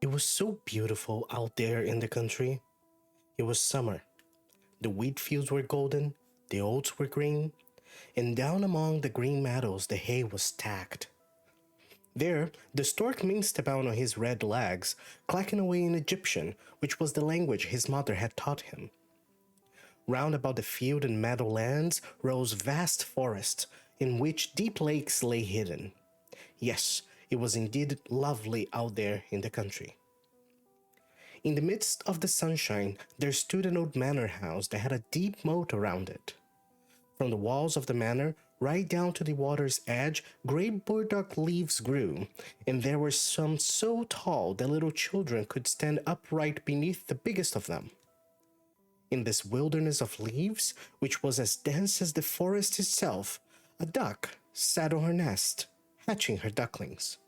It was so beautiful out there in the country. It was summer. The wheat fields were golden, the oats were green, and down among the green meadows the hay was stacked. There, the stork minced about on his red legs, clacking away in Egyptian, which was the language his mother had taught him. Round about the field and meadowlands rose vast forests, in which deep lakes lay hidden. Yes, it was indeed lovely out there in the country. In the midst of the sunshine, there stood an old manor house that had a deep moat around it. From the walls of the manor, right down to the water's edge, great burdock leaves grew, and there were some so tall that little children could stand upright beneath the biggest of them. In this wilderness of leaves, which was as dense as the forest itself, a duck sat on her nest, hatching her ducklings.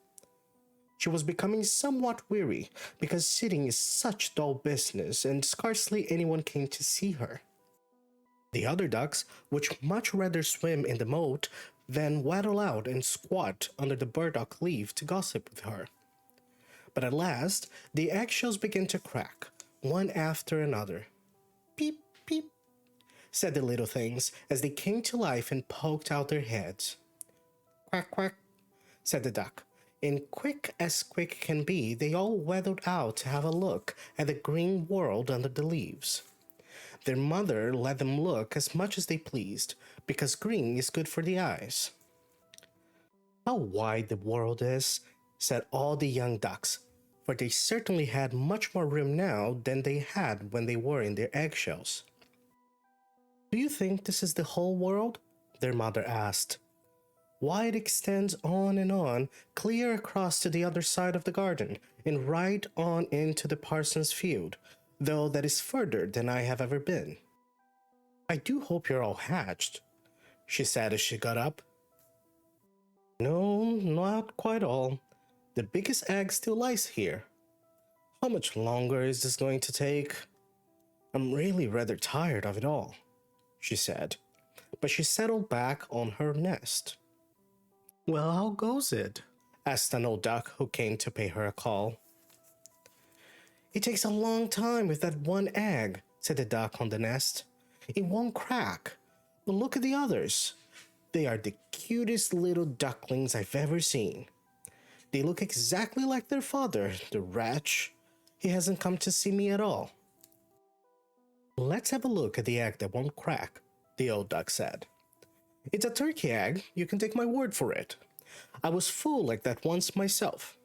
She was becoming somewhat weary, because sitting is such dull business and scarcely anyone came to see her. The other ducks would much rather swim in the moat than waddle out and squat under the burdock leaf to gossip with her. But at last, the eggshells began to crack, one after another. Peep, peep, said the little things as they came to life and poked out their heads. Quack, quack, said the duck, and quick as quick can be, they all waddled out to have a look at the green world under the leaves. Their mother let them look as much as they pleased, because green is good for the eyes. How wide the world is, said all the young ducks, for they certainly had much more room now than they had when they were in their eggshells. Do you think this is the whole world? Their mother asked. Why, it extends on and on, clear across to the other side of the garden, and right on into the parson's field, though that is further than I have ever been. I do hope you're all hatched, she said as she got up. No, not quite all. The biggest egg still lies here. How much longer is this going to take? I'm really rather tired of it all, she said, but she settled back on her nest. Well, how goes it? Asked an old duck who came to pay her a call. It takes a long time with that one egg, said the duck on the nest. It won't crack. But look at the others. They are the cutest little ducklings I've ever seen. They look exactly like their father, the wretch. He hasn't come to see me at all. Let's have a look at the egg that won't crack, the old duck said. It's a turkey egg, you can take my word for it. I was fooled like that once myself.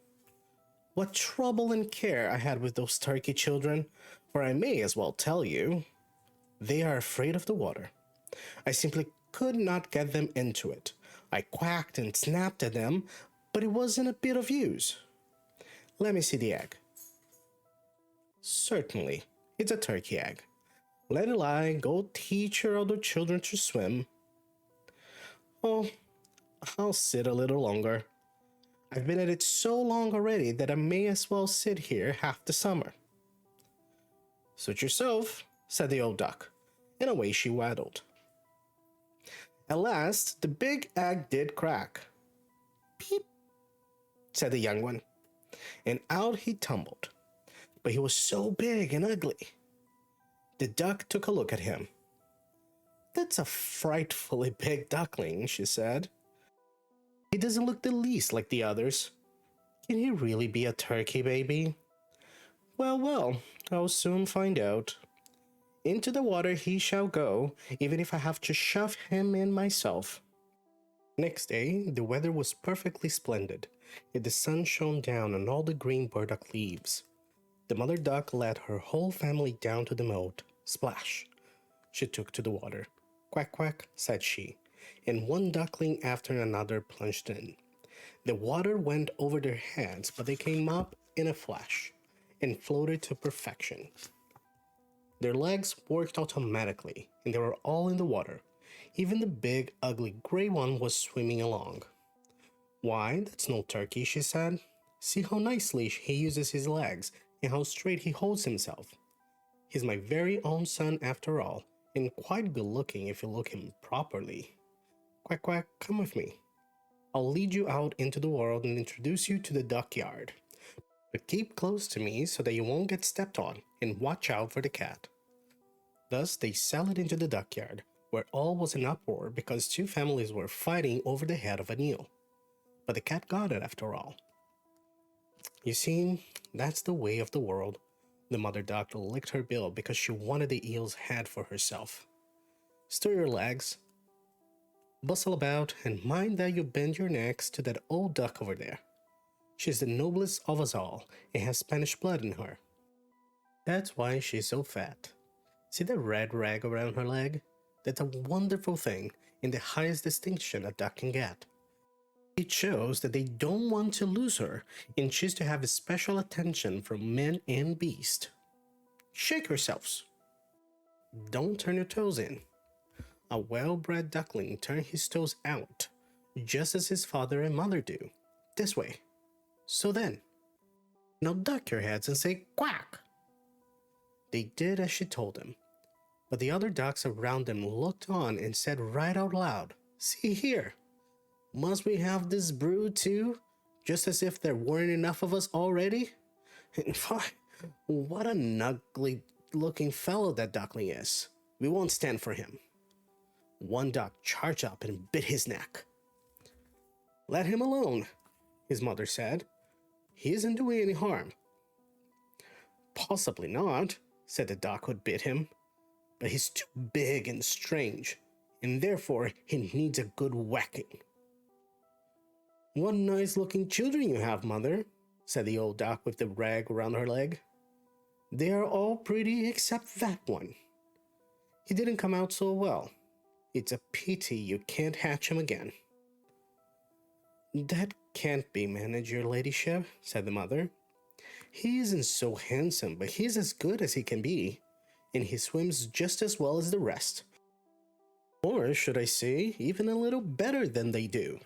What trouble and care I had with those turkey children, for I may as well tell you. They are afraid of the water. I simply could not get them into it. I quacked and snapped at them, but it wasn't a bit of use. Let me see the egg. Certainly, it's a turkey egg. Let it lie, go teach your other children to swim. Oh, I'll sit a little longer. I've been at it so long already that I may as well sit here half the summer. Suit yourself, said the old duck, and away she waddled. At last, the big egg did crack. Peep, said the young one, and out he tumbled. But he was so big and ugly. The duck took a look at him. That's a frightfully big duckling, she said. He doesn't look the least like the others. Can he really be a turkey baby? Well, I'll soon find out. Into the water he shall go, even if I have to shove him in myself. Next day, the weather was perfectly splendid, and the sun shone down on all the green burdock leaves. The mother duck led her whole family down to the moat. Splash! She took to the water. Quack, quack, said she, and one duckling after another plunged in. The water went over their heads, but they came up in a flash and floated to perfection. Their legs worked automatically, and they were all in the water. Even the big, ugly gray one was swimming along. Why, that's no turkey, she said. See how nicely he uses his legs and how straight he holds himself. He's my very own son after all, and quite good looking if you look him properly. Quack, quack, come with me. I'll lead you out into the world and introduce you to the duck yard. But keep close to me so that you won't get stepped on, and watch out for the cat." Thus they sallied into the duckyard, where all was in uproar because two families were fighting over the head of an eel. But the cat got it after all. You see, that's the way of the world. The mother duck licked her bill because she wanted the eel's head for herself. Stir your legs, bustle about, and mind that you bend your necks to that old duck over there. She's the noblest of us all and has Spanish blood in her. That's why she's so fat. See the red rag around her leg? That's a wonderful thing and the highest distinction a duck can get. It shows that they don't want to lose her and choose to have special attention from men and beasts. Shake yourselves. Don't turn your toes in. A well-bred duckling turns his toes out, just as his father and mother do. This way. So then. Now duck your heads and say quack. They did as she told them, but the other ducks around them looked on and said right out loud, "See here. Must we have this brood too? Just as if there weren't enough of us already? What an ugly looking fellow that duckling is. We won't stand for him." One duck charged up and bit his neck. "Let him alone," his mother said. "He isn't doing any harm." "Possibly not," said the duck who bit him. "But he's too big and strange, and therefore he needs a good whacking." "What nice-looking children you have, mother," said the old duck with the rag around her leg. "They are all pretty except that one. He didn't come out so well. It's a pity you can't hatch him again." "That can't be managed, your ladyship," said the mother. "He isn't so handsome, but he's as good as he can be, and he swims just as well as the rest. Or should I say, even a little better than they do.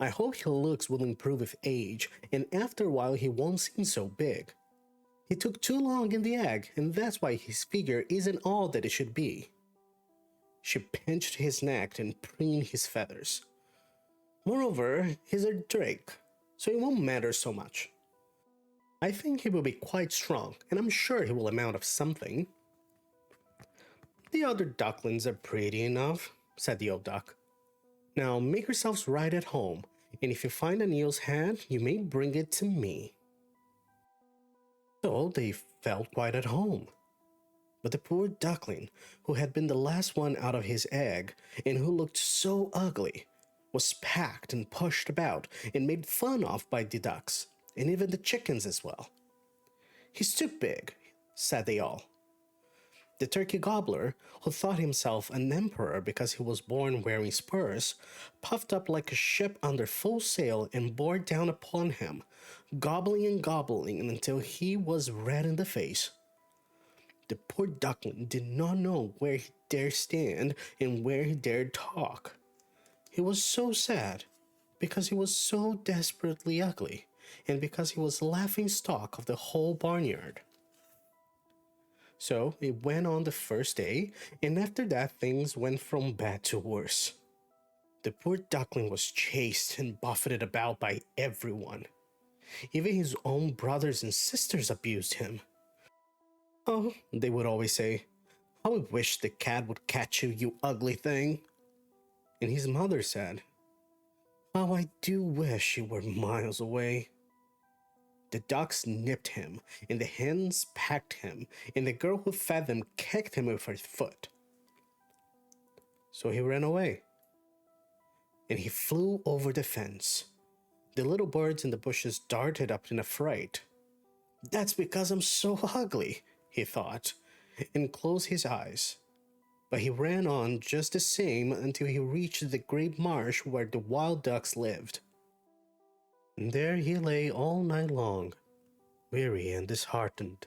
I hope his looks will improve with age, and after a while he won't seem so big. He took too long in the egg, and that's why his figure isn't all that it should be." She pinched his neck and preened his feathers. "Moreover, he's a drake, so it won't matter so much. I think he will be quite strong, and I'm sure he will amount of something." "The other ducklings are pretty enough," said the old duck. "Now make yourselves right at home, and if you find an eel's head, you may bring it to me." So they felt quite at home. But the poor duckling, who had been the last one out of his egg, and who looked so ugly, was packed and pushed about and made fun of by the ducks, and even the chickens as well. "He's too big," said they all. The turkey gobbler, who thought himself an emperor because he was born wearing spurs, puffed up like a ship under full sail and bore down upon him, gobbling and gobbling until he was red in the face. The poor duckling did not know where he dared stand and where he dared talk. He was so sad because he was so desperately ugly, and because he was laughing stock of the whole barnyard. So it went on the first day, and after that things went from bad to worse. The poor duckling was chased and buffeted about by everyone. Even his own brothers and sisters abused him. "Oh," they would always say, "how I wish the cat would catch you, you ugly thing." And his mother said, "How I do wish you were miles away." The ducks nipped him, and the hens pecked him, and the girl who fed them kicked him with her foot. So he ran away, and he flew over the fence. The little birds in the bushes darted up in affright. "That's because I'm so ugly," he thought, and closed his eyes. But he ran on just the same until he reached the great marsh where the wild ducks lived. And there he lay all night long, weary and disheartened.